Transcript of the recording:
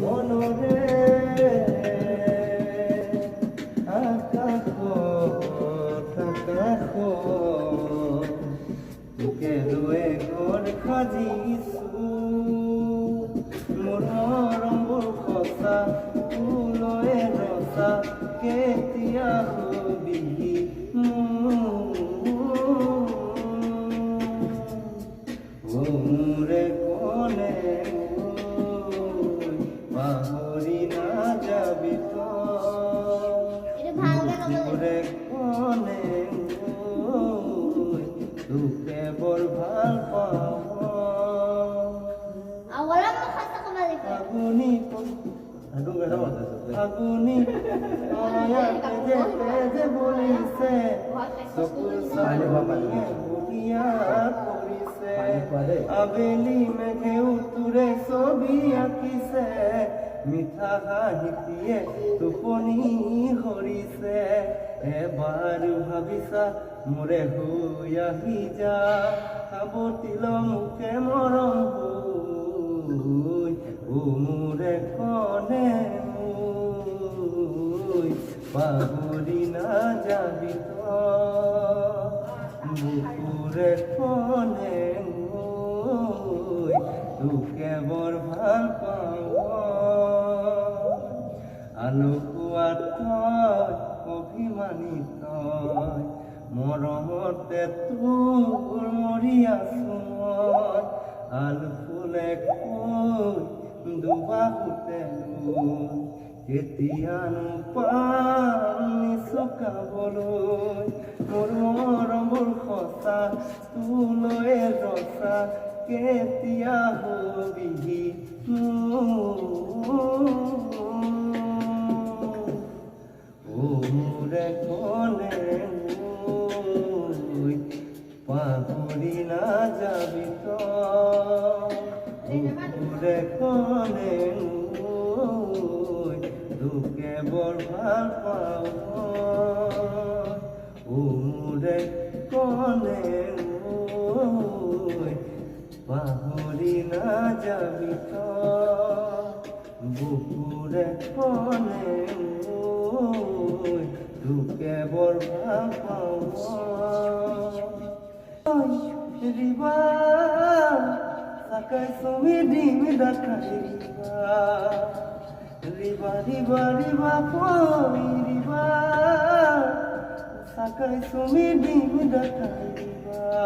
মনৰে আকাশ আকাশ তোকে লৈ ঘৰ সাজিছো মোৰ মৰমবোৰ সঁচা ফুলৰে ৰচা কেতিয়া হবি মোৰে কনে পাহৰি নাযাবি মোৰে কনে তোকে বৰ ভাল পাওঁ আগুনি আগুনি যে বলিছে চকুৰ চালিয়ে বুঢ়িয়া কৰিছে আবেলি মেঘেও তোৰে ছবি আঁকিছে মিঠা হাঁহিয়ে টোপনি হৰিছে এবাৰ ভাবিছা মোৰে হৈ আহি যা সাৱটিল মোকে মৰম হৈ মোৰে কনে পাহৰি নাযাবি বুকুৰে কনে তোকে বৰ ভাল পাওঁ আলসুৱা তই অভিমানী তই মৰমতে তোৰ মৰি আছো মই আলফুলে কৈ দুবাহুতে কেতিয়ানো পাম চকাবলৈ মোৰ মৰমৰ সঁচা তোলৈ ৰচা কেতিয়া হবি মোৰে কনে পাহৰি নাযাবি মোৰে কনে তোকে বৰ ভাল পাওঁ মোৰে কনে পাহৰি নাযাবি বুকুৰে কনে তোকে বৰ ভাল পাওঁ ৰিবা চাকাই চমি ডিম দেখাই ৰিবা ৰিবা ৰিবা পৰি ৰিবা চাকাই চমি ডিম দেখাই ৰিবা